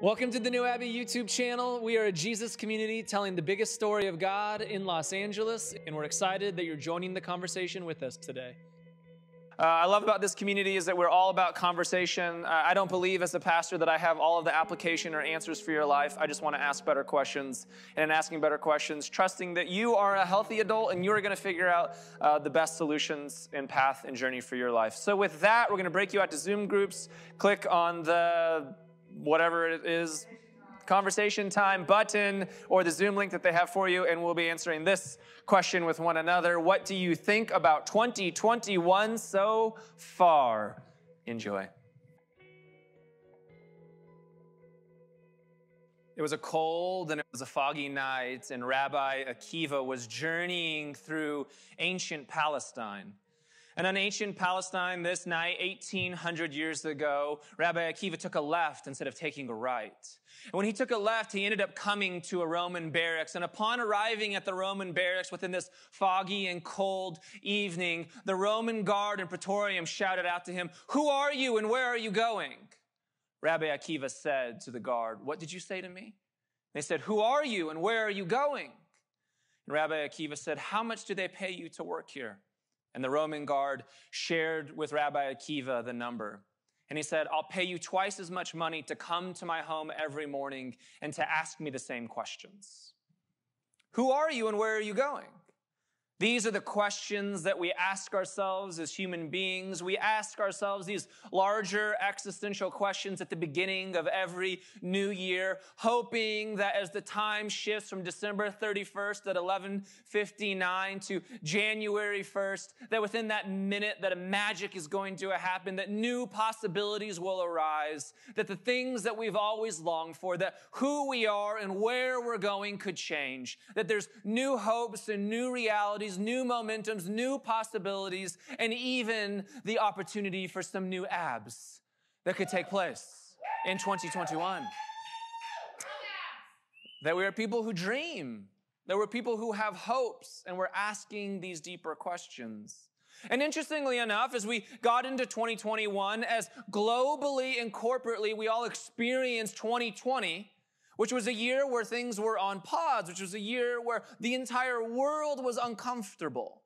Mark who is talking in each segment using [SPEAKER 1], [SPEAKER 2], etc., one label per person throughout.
[SPEAKER 1] Welcome to the New Abbey YouTube channel. We are a Jesus community telling the biggest story of God in Los Angeles, and we're excited that you're joining the conversation with us today. I love about this community is that we're all about conversation. I don't believe as a pastor that I have all of the application or answers for your life. I just want to ask better questions, and in asking better questions, trusting that you are a healthy adult and you're going to figure out the best solutions and path and journey for your life. So with that, we're going to break you out to Zoom groups. Click on the whatever it is, conversation time button or the Zoom link that they have for you, and we'll be answering this question with one another. What do you think about 2021 so far? Enjoy. It was a cold and it was a foggy night, and Rabbi Akiva was journeying through ancient Palestine. And in ancient Palestine this night, 1,800 years ago, Rabbi Akiva took a left instead of taking a right. And when he took a left, he ended up coming to a Roman barracks. And upon arriving at the Roman barracks within this foggy and cold evening, the Roman guard and praetorium shouted out to him, "Who are you and where are you going?" Rabbi Akiva said to the guard, "What did you say to me?" They said, "Who are you and where are you going?" And Rabbi Akiva said, "How much do they pay you to work here?" And the Roman guard shared with Rabbi Akiva the number. And he said, "I'll pay you twice as much money to come to my home every morning and to ask me the same questions." Who are you and where are you going? These are the questions that we ask ourselves as human beings. We ask ourselves these larger existential questions at the beginning of every new year, hoping that as the time shifts from December 31st at 11:59 to January 1st, that within that minute that a magic is going to happen, that new possibilities will arise, that the things that we've always longed for, that who we are and where we're going could change, that there's new hopes and new realities, new momentums, new possibilities, and even the opportunity for some new abs that could take place in 2021. That we are people who dream, that we're people who have hopes, and we're asking these deeper questions. And interestingly enough, as we got into 2021, as globally and corporately we all experienced 2020, which was a year where things were on pause, which was a year where the entire world was uncomfortable,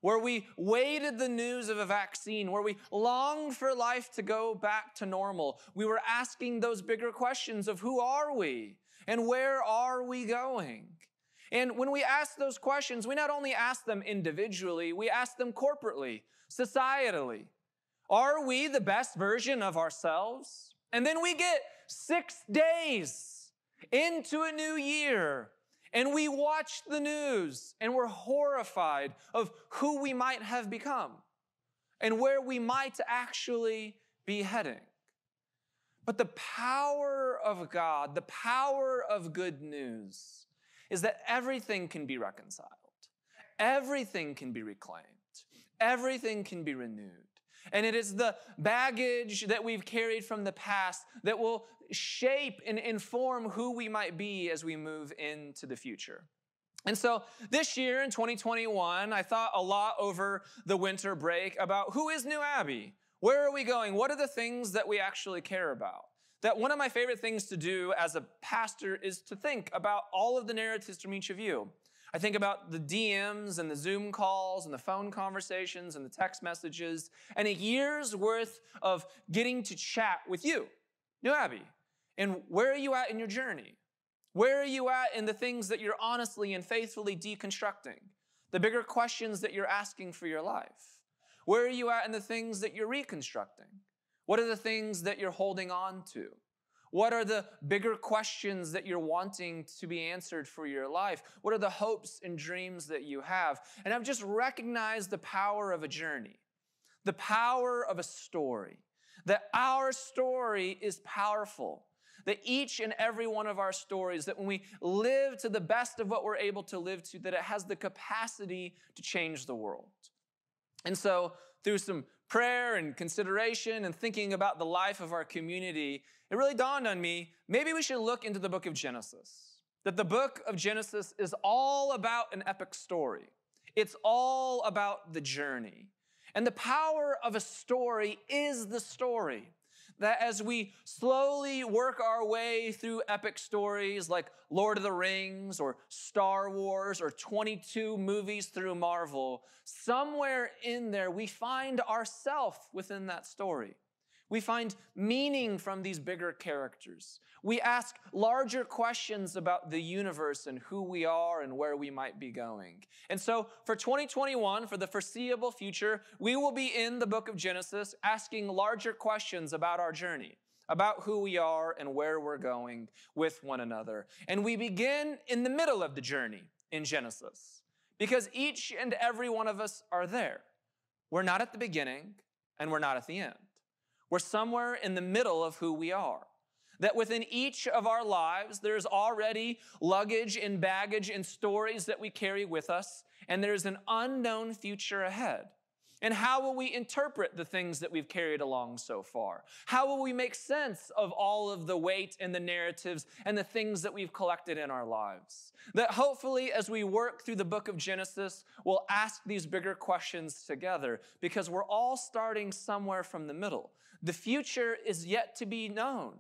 [SPEAKER 1] where we waited the news of a vaccine, where we longed for life to go back to normal. We were asking those bigger questions of who are we and where are we going? And when we ask those questions, we not only ask them individually, we ask them corporately, societally. Are we the best version of ourselves? And then we get 6 days into a new year, and we watch the news, and we're horrified of who we might have become and where we might actually be heading. But the power of God, the power of good news, is that everything can be reconciled. Everything can be reclaimed. Everything can be renewed. And it is the baggage that we've carried from the past that will shape and inform who we might be as we move into the future. And so this year in 2021, I thought a lot over the winter break about who is New Abbey? Where are we going? What are the things that we actually care about? That one of my favorite things to do as a pastor is to think about all of the narratives from each of you. I think about the DMs and the Zoom calls and the phone conversations and the text messages and a year's worth of getting to chat with you, New Abbey. And where are you at in your journey? Where are you at in the things that you're honestly and faithfully deconstructing? The bigger questions that you're asking for your life? Where are you at in the things that you're reconstructing? What are the things that you're holding on to? What are the bigger questions that you're wanting to be answered for your life? What are the hopes and dreams that you have? And I've just recognized the power of a journey, the power of a story, that our story is powerful, that each and every one of our stories, that when we live to the best of what we're able to live to, that it has the capacity to change the world. And so through some prayer and consideration and thinking about the life of our community, it really dawned on me, maybe we should look into the book of Genesis. That the book of Genesis is all about an epic story. It's all about the journey. And the power of a story is the story. that as we slowly work our way through epic stories like Lord of the Rings or Star Wars or 22 movies through Marvel, somewhere in there we find ourselves within that story. We find meaning from these bigger characters. We ask larger questions about the universe and who we are and where we might be going. And so for 2021, for the foreseeable future, we will be in the book of Genesis asking larger questions about our journey, about who we are and where we're going with one another. And we begin in the middle of the journey in Genesis because each and every one of us are there. We're not at the beginning and we're not at the end. We're somewhere in the middle of who we are. That within each of our lives, there's already luggage and baggage and stories that we carry with us, and there's an unknown future ahead. And how will we interpret the things that we've carried along so far? How will we make sense of all of the weight and the narratives and the things that we've collected in our lives? That hopefully as we work through the book of Genesis, we'll ask these bigger questions together because we're all starting somewhere from the middle. The future is yet to be known,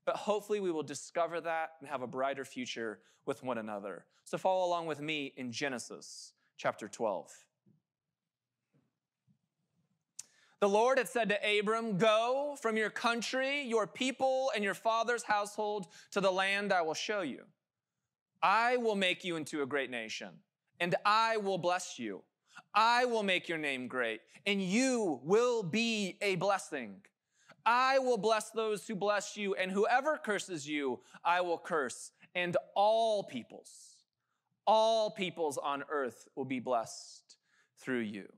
[SPEAKER 1] but hopefully we will discover that and have a brighter future with one another. So follow along with me in Genesis chapter 12. The Lord had said to Abram, "Go from your country, your people, and your father's household to the land I will show you. I will make you into a great nation, and I will bless you. I will make your name great, and you will be a blessing. I will bless those who bless you, and whoever curses you, I will curse. And all peoples on earth will be blessed through you."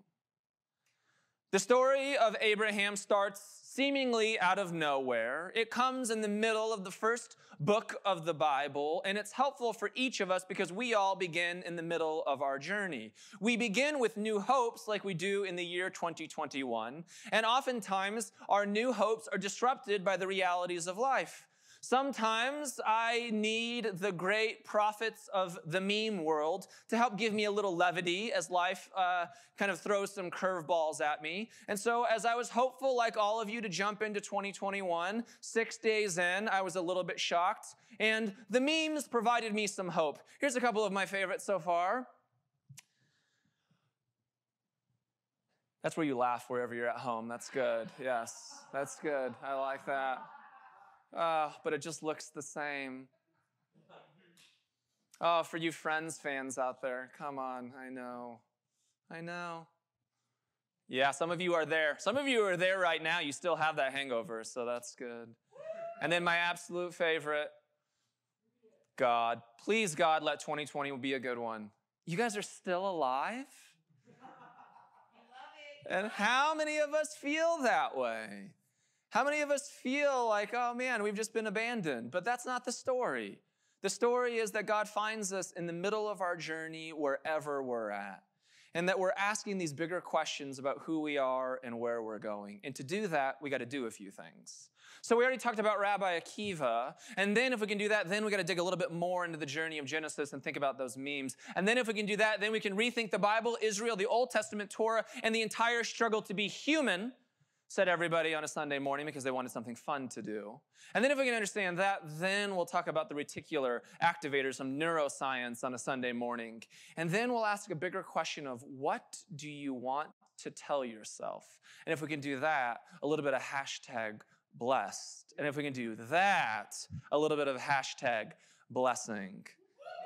[SPEAKER 1] The story of Abraham starts seemingly out of nowhere. It comes in the middle of the first book of the Bible, and it's helpful for each of us because we all begin in the middle of our journey. We begin with new hopes like we do in the year 2021, and oftentimes our new hopes are disrupted by the realities of life. Sometimes I need the great prophets of the meme world to help give me a little levity as life kind of throws some curveballs at me. And so as I was hopeful, like all of you, to jump into 2021, 6 days in, I was a little bit shocked. And the memes provided me some hope. Here's a couple of my favorites so far. That's where you laugh wherever you're at home. That's good. Yes, that's good. I like that. But it just looks the same. Oh, for you Friends fans out there, come on, I know. Yeah, some of you are there. Some of you are there right now. You still have that hangover, so that's good. And then my absolute favorite, God. Please, God, let 2020 be a good one. You guys are still alive? And how many of us feel that way? How many of us feel like, oh man, we've just been abandoned? But that's not the story. The story is that God finds us in the middle of our journey wherever we're at. And that we're asking these bigger questions about who we are and where we're going. And to do that, we got to do a few things. So we already talked about Rabbi Akiva. And then if we can do that, then we got to dig a little bit more into the journey of Genesis and think about those memes. And then if we can do that, then we can rethink the Bible, Israel, the Old Testament, Torah, and the entire struggle to be human, said everybody on a Sunday morning because they wanted something fun to do. And then if we can understand that, then we'll talk about the reticular activators, some neuroscience on a Sunday morning. And then we'll ask a bigger question of what do you want to tell yourself? And if we can do that, a little bit of hashtag blessed. And if we can do that, a little bit of hashtag blessing.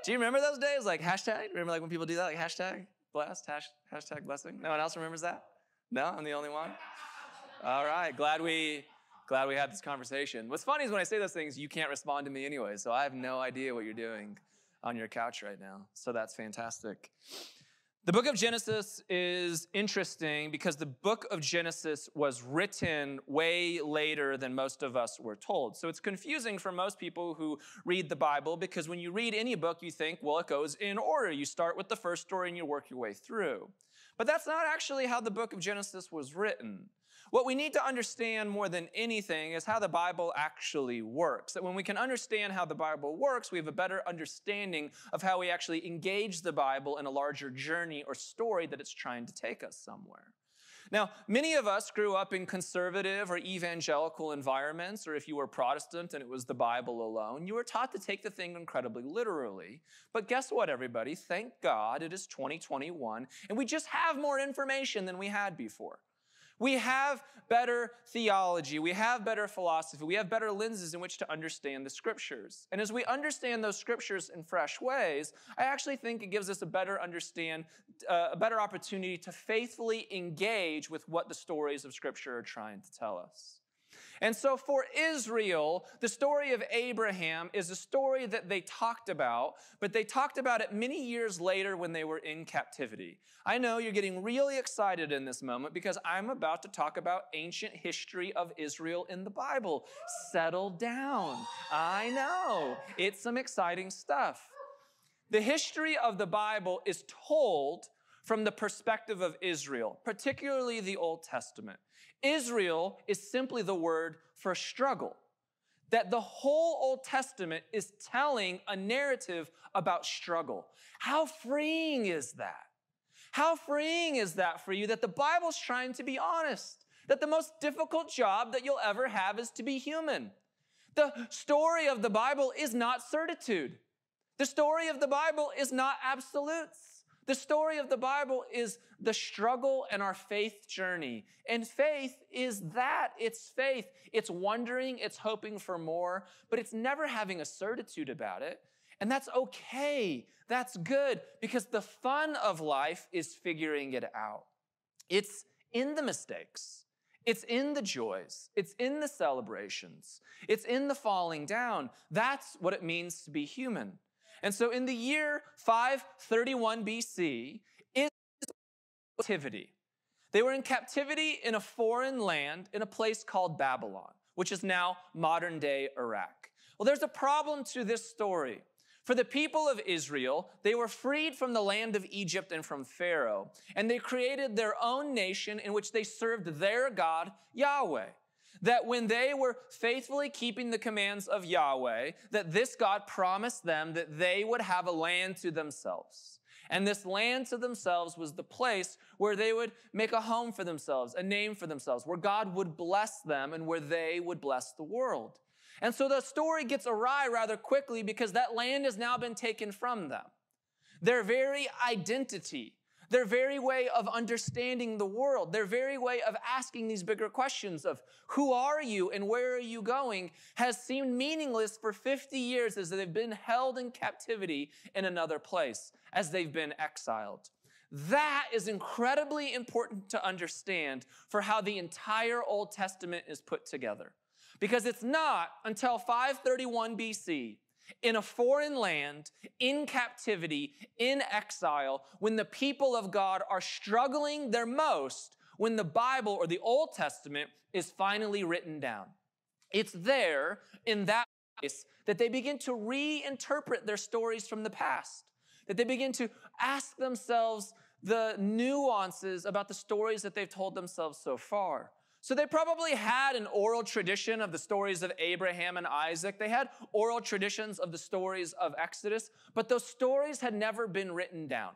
[SPEAKER 1] Do you remember those days? Like hashtag? Remember like when people do that? Like hashtag blessed, hashtag blessing? No one else remembers that? No? I'm the only one? All right, glad we had this conversation. What's funny is when I say those things, you can't respond to me anyway, so I have no idea what you're doing on your couch right now. So that's fantastic. The book of Genesis is interesting because the book of Genesis was written way later than most of us were told. So it's confusing for most people who read the Bible because when you read any book, you think, well, it goes in order. You start with the first story and you work your way through. But that's not actually how the book of Genesis was written. What we need to understand more than anything is how the Bible actually works. That when we can understand how the Bible works, we have a better understanding of how we actually engage the Bible in a larger journey or story that it's trying to take us somewhere. Now, many of us grew up in conservative or evangelical environments, or if you were Protestant and it was the Bible alone, you were taught to take the thing incredibly literally. But guess what, everybody? Thank God it is 2021, and we just have more information than we had before. We have better theology, we have better philosophy, we have better lenses in which to understand the scriptures. And as we understand those scriptures in fresh ways, I actually think it gives us a better opportunity to faithfully engage with what the stories of scripture are trying to tell us. And so for Israel, the story of Abraham is a story that they talked about, but they talked about it many years later when they were in captivity. I know you're getting really excited in this moment because I'm about to talk about ancient history of Israel in the Bible. Settle down. I know. It's some exciting stuff. The history of the Bible is told from the perspective of Israel, particularly the Old Testament. Israel is simply the word for struggle. That the whole Old Testament is telling a narrative about struggle. How freeing is that? How freeing is that for you that the Bible's trying to be honest? That the most difficult job that you'll ever have is to be human. The story of the Bible is not certitude. The story of the Bible is not absolutes. The story of the Bible is the struggle and our faith journey. And faith is that. It's faith. It's wondering, it's hoping for more, but it's never having a certitude about it. And that's okay. That's good because the fun of life is figuring it out. It's in the mistakes. It's in the joys. It's in the celebrations. It's in the falling down. That's what it means to be human. And so in the year 531 BC, is captivity. They were in captivity in a foreign land in a place called Babylon, which is now modern-day Iraq. Well, there's a problem to this story. For the people of Israel, they were freed from the land of Egypt and from Pharaoh, and they created their own nation in which they served their God, Yahweh. That when they were faithfully keeping the commands of Yahweh, that this God promised them that they would have a land to themselves. And this land to themselves was the place where they would make a home for themselves, a name for themselves, where God would bless them and where they would bless the world. And so the story gets awry rather quickly because that land has now been taken from them. Their very identity, their very way of understanding the world, their very way of asking these bigger questions of who are you and where are you going has seemed meaningless for 50 years as they've been held in captivity in another place, as they've been exiled. That is incredibly important to understand for how the entire Old Testament is put together. Because it's not until 531 BC, in a foreign land, in captivity, in exile, when the people of God are struggling their most, when the Bible or the Old Testament is finally written down. It's there, in that place, that they begin to reinterpret their stories from the past, that they begin to ask themselves the nuances about the stories that they've told themselves so far. So they probably had an oral tradition of the stories of Abraham and Isaac. They had oral traditions of the stories of Exodus, but those stories had never been written down.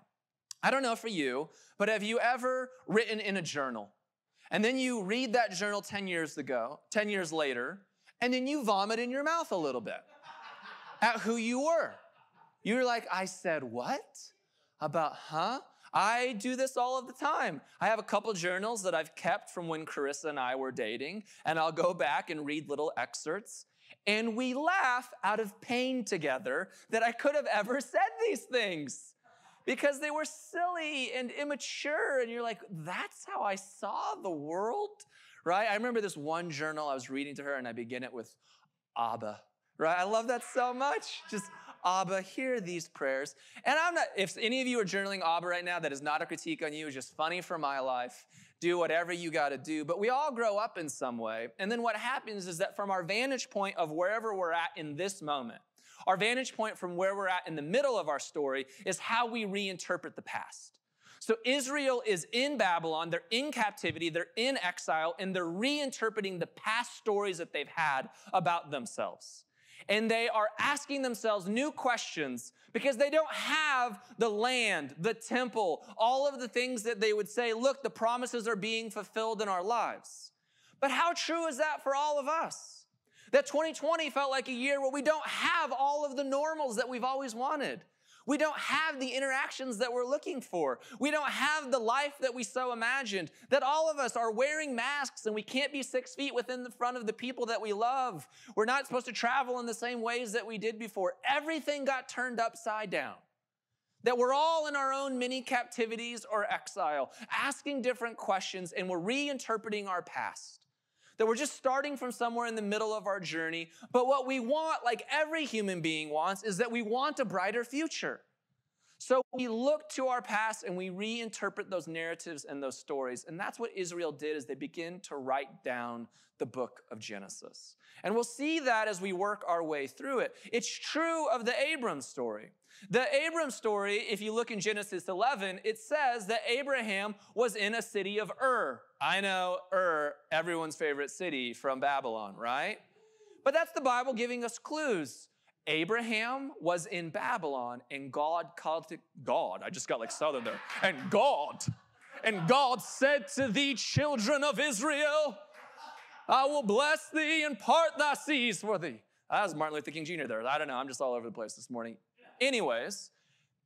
[SPEAKER 1] I don't know for you, but have you ever written in a journal? And then you read that journal 10 years later, and then you vomit in your mouth a little bit at who you were. You're like, I said what? About, huh? I do this all of the time. I have a couple journals that I've kept from when Carissa and I were dating, and I'll go back and read little excerpts, and we laugh out of pain together that I could have ever said these things because they were silly and immature, and you're like, that's how I saw the world, right? I remember this one journal I was reading to her, and I begin it with Abba, right? I love that so much. Just Abba, hear these prayers. And if any of you are journaling Abba right now, that is not a critique on you, it's just funny for my life. Do whatever you got to do. But we all grow up in some way. And then what happens is that from our vantage point of wherever we're at in this moment, our vantage point from where we're at in the middle of our story is how we reinterpret the past. So Israel is in Babylon, they're in captivity, they're in exile, and they're reinterpreting the past stories that they've had about themselves. And they are asking themselves new questions because they don't have the land, the temple, all of the things that they would say, look, the promises are being fulfilled in our lives. But how true is that for all of us? That 2020 felt like a year where we don't have all of the normals that we've always wanted. We don't have the interactions that we're looking for. We don't have the life that we so imagined. That all of us are wearing masks and we can't be 6 feet within the front of the people that we love. We're not supposed to travel in the same ways that we did before. Everything got turned upside down. That we're all in our own mini captivities or exile, asking different questions, and we're reinterpreting our past. That we're just starting from somewhere in the middle of our journey. But what we want, like every human being wants, is that we want a brighter future. So we look to our past and we reinterpret those narratives and those stories. And that's what Israel did as they begin to write down the book of Genesis. And we'll see that as we work our way through it. It's true of the Abram story. The Abram story, if you look in Genesis 11, it says that Abraham was in a city of Ur. I know Ur, everyone's favorite city from Babylon, right? But that's the Bible giving us clues. Abraham was in Babylon and God called to God. I just got like Southern there. And God said to the children of Israel, I will bless thee and part thy seas for thee. That was Martin Luther King Jr. there. I don't know. I'm just all over the place this morning. Anyways,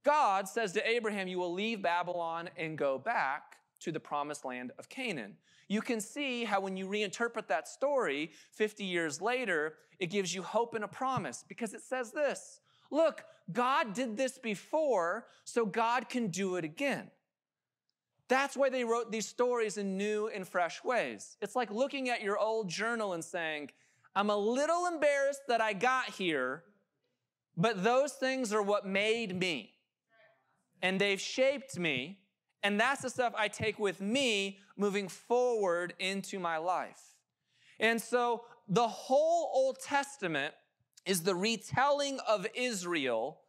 [SPEAKER 1] God says to Abraham, you will leave Babylon and go back to the promised land of Canaan. You can see how when you reinterpret that story 50 years later, it gives you hope and a promise because it says this, look, God did this before, so God can do it again. That's why they wrote these stories in new and fresh ways. It's like looking at your old journal and saying, I'm a little embarrassed that I got here, but those things are what made me. And they've shaped me. And that's the stuff I take with me moving forward into my life. And so the whole Old Testament is the retelling of Israel,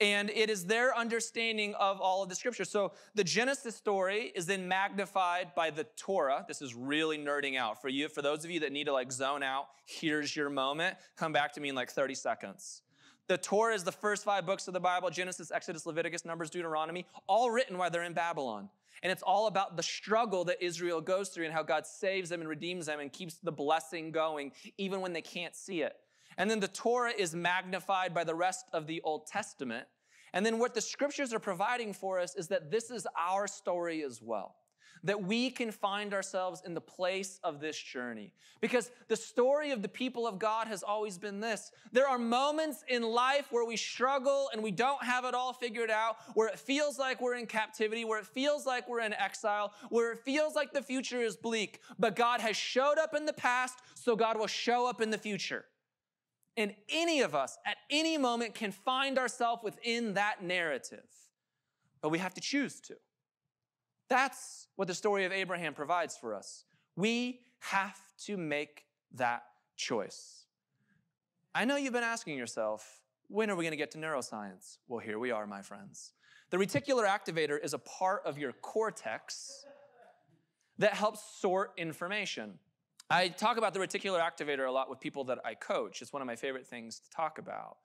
[SPEAKER 1] and it is their understanding of all of the scripture. So the Genesis story is then magnified by the Torah. This is really nerding out for you. For those of you that need to like zone out, here's your moment. Come back to me in like 30 seconds. The Torah is the first 5 books of the Bible, Genesis, Exodus, Leviticus, Numbers, Deuteronomy, all written while they're in Babylon. And it's all about the struggle that Israel goes through and how God saves them and redeems them and keeps the blessing going even when they can't see it. And then the Torah is magnified by the rest of the Old Testament. And then what the scriptures are providing for us is that this is our story as well. That we can find ourselves in the place of this journey. Because the story of the people of God has always been this. There are moments in life where we struggle and we don't have it all figured out, where it feels like we're in captivity, where it feels like we're in exile, where it feels like the future is bleak. But God has showed up in the past, so God will show up in the future. And any of us at any moment can find ourselves within that narrative. But we have to choose to. That's what the story of Abraham provides for us. We have to make that choice. I know you've been asking yourself, when are we going to get to neuroscience? Well, here we are, my friends. The reticular activator is a part of your cortex that helps sort information. I talk about the reticular activator a lot with people that I coach. It's one of my favorite things to talk about.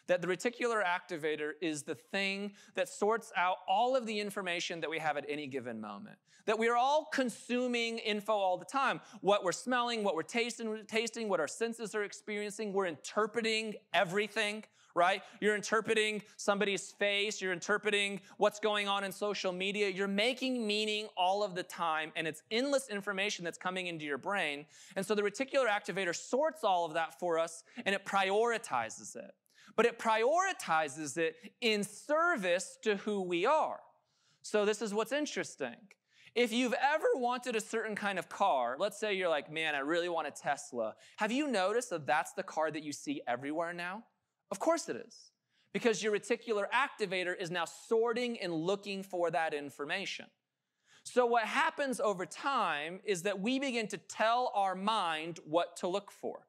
[SPEAKER 1] That the reticular activator is the thing that sorts out all of the information that we have at any given moment. That we are all consuming info all the time. What we're smelling, what we're tasting, what our senses are experiencing. We're interpreting everything, right? You're interpreting somebody's face. You're interpreting what's going on in social media. You're making meaning all of the time, and it's endless information that's coming into your brain. And so the reticular activator sorts all of that for us, and it prioritizes it. But it prioritizes it in service to who we are. So this is what's interesting. If you've ever wanted a certain kind of car, let's say you're like, man, I really want a Tesla. Have you noticed that that's the car that you see everywhere now? Of course it is. Because your reticular activator is now sorting and looking for that information. So what happens over time is that we begin to tell our mind what to look for.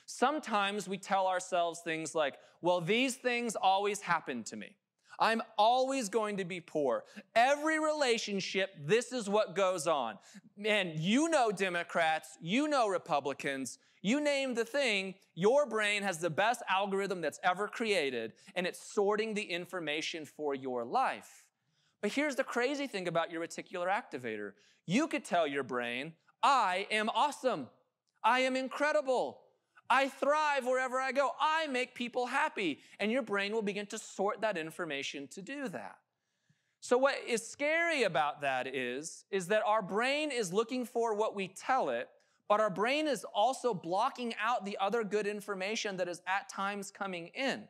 [SPEAKER 1] Sometimes we tell ourselves things like, well, these things always happen to me. I'm always going to be poor. Every relationship, this is what goes on. And you know Democrats, you know Republicans, You name the thing, your brain has the best algorithm that's ever created, and it's sorting the information for your life. But here's the crazy thing about your reticular activator. You could tell your brain, I am awesome. I am incredible. I thrive wherever I go. I make people happy. And your brain will begin to sort that information to do that. So what is scary about that is that our brain is looking for what we tell it, but our brain is also blocking out the other good information that is at times coming in.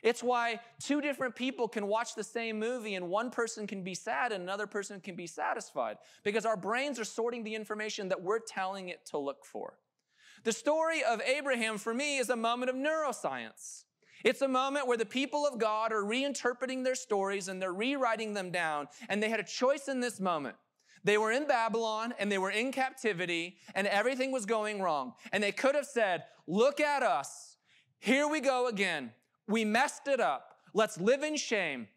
[SPEAKER 1] It's why two different people can watch the same movie and one person can be sad and another person can be satisfied because our brains are sorting the information that we're telling it to look for. The story of Abraham for me is a moment of neuroscience. It's a moment where the people of God are reinterpreting their stories and they're rewriting them down, and they had a choice in this moment. They were in Babylon and they were in captivity and everything was going wrong. And they could have said, look at us. Here we go again. We messed it up. Let's live in shame.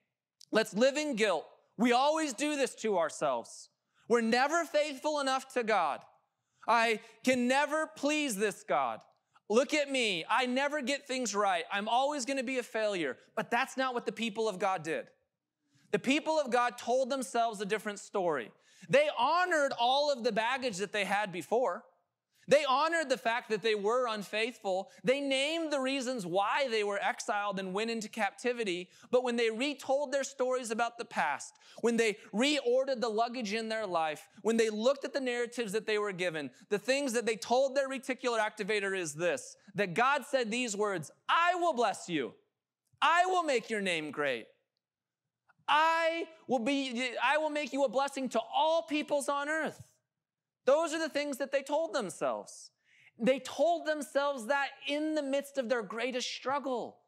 [SPEAKER 1] Let's live in guilt. We always do this to ourselves. We're never faithful enough to God. I can never please this God. Look at me. I never get things right. I'm always going to be a failure. But that's not what the people of God did. The people of God told themselves a different story. They honored all of the baggage that they had before. They honored the fact that they were unfaithful. They named the reasons why they were exiled and went into captivity. But when they retold their stories about the past, when they reordered the luggage in their life, when they looked at the narratives that they were given, the things that they told their reticular activator is this, that God said these words, I will bless you. I will make your name great. I will make you a blessing to all peoples on earth. Those are the things that they told themselves. They told themselves that in the midst of their greatest struggle.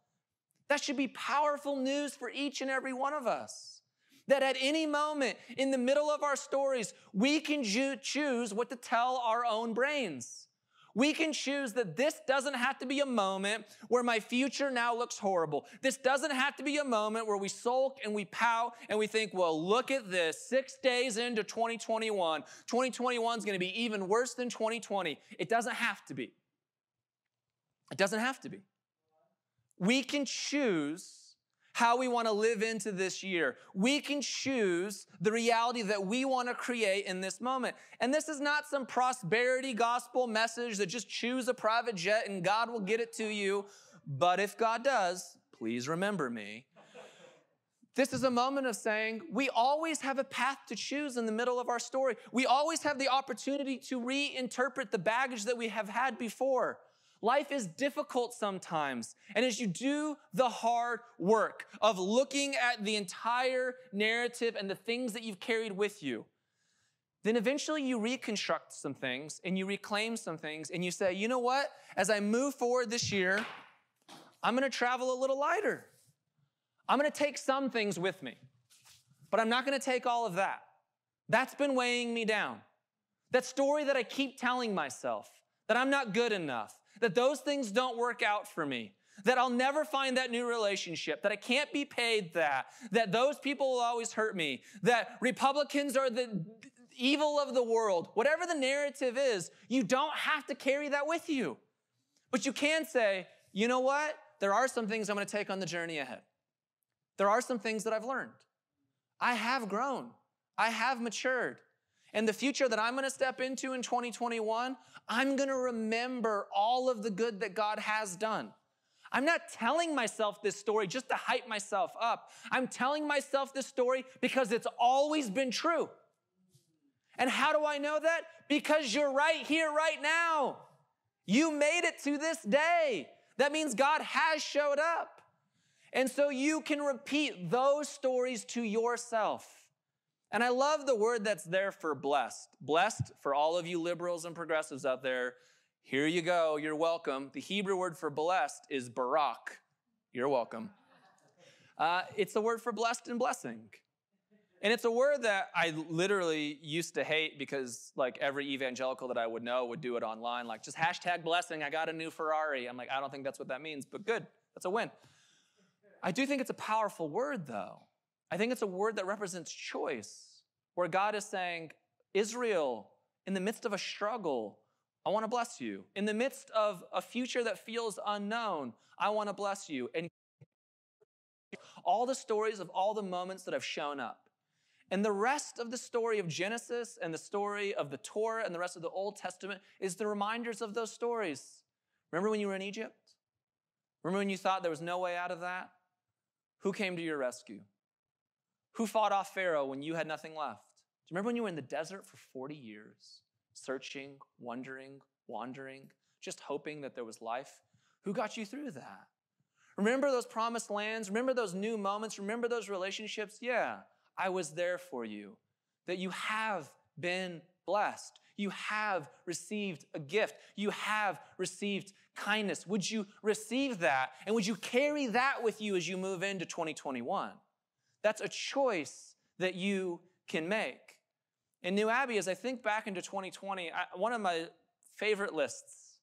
[SPEAKER 1] That should be powerful news for each and every one of us. That at any moment in the middle of our stories, we can choose what to tell our own brains. We can choose that this doesn't have to be a moment where my future now looks horrible. This doesn't have to be a moment where we sulk and we pout and we think, well, look at this. 6 days into 2021. 2021 is going to be even worse than 2020. It doesn't have to be. It doesn't have to be. We can choose how we want to live into this year. We can choose the reality that we want to create in this moment. And this is not some prosperity gospel message that just choose a private jet and God will get it to you. But if God does, please remember me. This is a moment of saying we always have a path to choose in the middle of our story. We always have the opportunity to reinterpret the baggage that we have had before. Life is difficult sometimes. And as you do the hard work of looking at the entire narrative and the things that you've carried with you, then eventually you reconstruct some things and you reclaim some things and you say, you know what? As I move forward this year, I'm going to travel a little lighter. I'm going to take some things with me, but I'm not going to take all of that. That's been weighing me down. That story that I keep telling myself, that I'm not good enough, that those things don't work out for me, that I'll never find that new relationship, that I can't be paid that those people will always hurt me, that Republicans are the evil of the world. Whatever the narrative is, you don't have to carry that with you. But you can say, you know what? There are some things I'm going to take on the journey ahead. There are some things that I've learned. I have grown. I have matured. And the future that I'm going to step into in 2021, I'm going to remember all of the good that God has done. I'm not telling myself this story just to hype myself up. I'm telling myself this story because it's always been true. And how do I know that? Because you're right here, right now. You made it to this day. That means God has showed up. And so you can repeat those stories to yourself. And I love the word that's there for blessed. Blessed, for all of you liberals and progressives out there, here you go, you're welcome. The Hebrew word for blessed is barak. You're welcome. It's the word for blessed and blessing. And it's a word that I literally used to hate because like every evangelical that I would know would do it online, like just hashtag blessing, I got a new Ferrari. I'm like, I don't think that's what that means, but good, that's a win. I do think it's a powerful word though. I think it's a word that represents choice, where God is saying, Israel, in the midst of a struggle, I want to bless you. In the midst of a future that feels unknown, I want to bless you. And all the stories of all the moments that have shown up. And the rest of the story of Genesis and the story of the Torah and the rest of the Old Testament is the reminders of those stories. Remember when you were in Egypt? Remember when you thought there was no way out of that? Who came to your rescue? Who fought off Pharaoh when you had nothing left? Do you remember when you were in the desert for 40 years, searching, wondering, wandering, just hoping that there was life? Who got you through that? Remember those promised lands? Remember those new moments? Remember those relationships? Yeah, I was there for you. That you have been blessed. You have received a gift. You have received kindness. Would you receive that? And would you carry that with you as you move into 2021? That's a choice that you can make. In New Abbey, as I think back into 2020, one of my favorite lists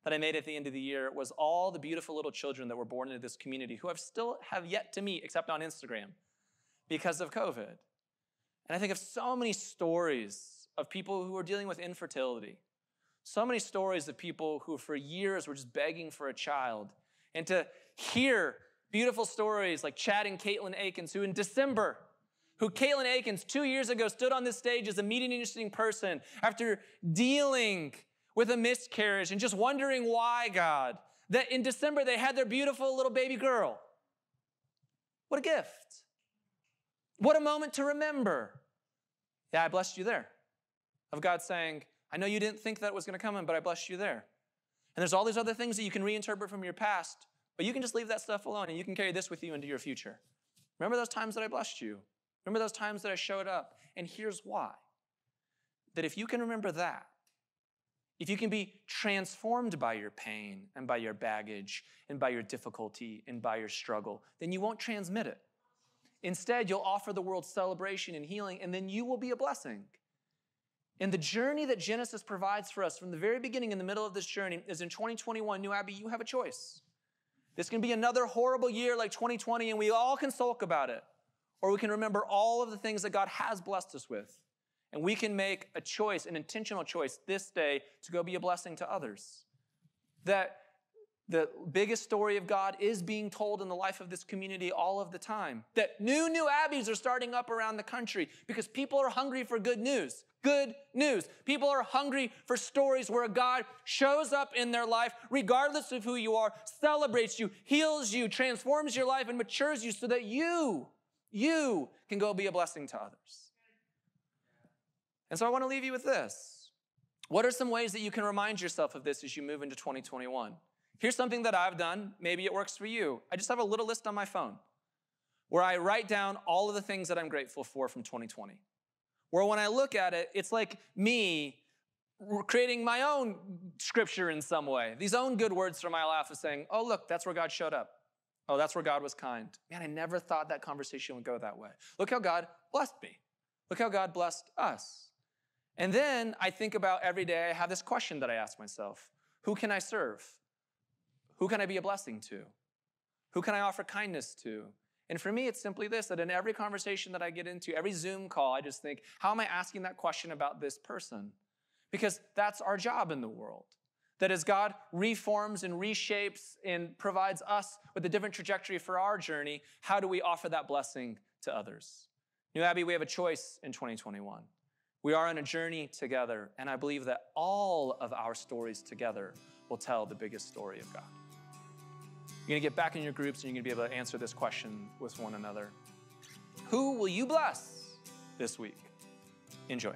[SPEAKER 1] that I made at the end of the year was all the beautiful little children that were born into this community who still have yet to meet except on Instagram because of COVID. And I think of so many stories of people who are dealing with infertility, so many stories of people who for years were just begging for a child. And to hear beautiful stories like Chad and Caitlin Akins, who in December, Caitlin Akins 2 years ago stood on this stage as a meeting interesting person after dealing with a miscarriage and just wondering why, God, that in December they had their beautiful little baby girl. What a gift. What a moment to remember. Yeah, I blessed you there. Of God saying, I know you didn't think that was going to come in, but I blessed you there. And there's all these other things that you can reinterpret from your past, but you can just leave that stuff alone and you can carry this with you into your future. Remember those times that I blessed you. Remember those times that I showed up. And here's why. That if you can remember that, if you can be transformed by your pain and by your baggage and by your difficulty and by your struggle, then you won't transmit it. Instead, you'll offer the world celebration and healing, and then you will be a blessing. And the journey that Genesis provides for us from the very beginning in the middle of this journey is in 2021, New Abbey, you have a choice. This can be another horrible year like 2020, and we all can sulk about it. Or we can remember all of the things that God has blessed us with. And we can make a choice, an intentional choice this day to go be a blessing to others. That the biggest story of God is being told in the life of this community all of the time. That new Abbeys are starting up around the country because people are hungry for good news. Good news. People are hungry for stories where God shows up in their life, regardless of who you are, celebrates you, heals you, transforms your life, and matures you so that you can go be a blessing to others. And so I want to leave you with this. What are some ways that you can remind yourself of this as you move into 2021? Here's something that I've done. Maybe it works for you. I just have a little list on my phone where I write down all of the things that I'm grateful for from 2020. Where when I look at it, it's like me creating my own scripture in some way. These own good words from my life of saying, oh, look, that's where God showed up. Oh, that's where God was kind. Man, I never thought that conversation would go that way. Look how God blessed me. Look how God blessed us. And then I think about every day, I have this question that I ask myself. Who can I serve? Who can I be a blessing to? Who can I offer kindness to? And for me, it's simply this, that in every conversation that I get into, every Zoom call, I just think, how am I asking that question about this person? Because that's our job in the world. That as God reforms and reshapes and provides us with a different trajectory for our journey, how do we offer that blessing to others? New Abbey, we have a choice in 2021. We are on a journey together, and I believe that all of our stories together will tell the biggest story of God. You're going to get back in your groups, and you're going to be able to answer this question with one another. Who will you bless this week? Enjoy.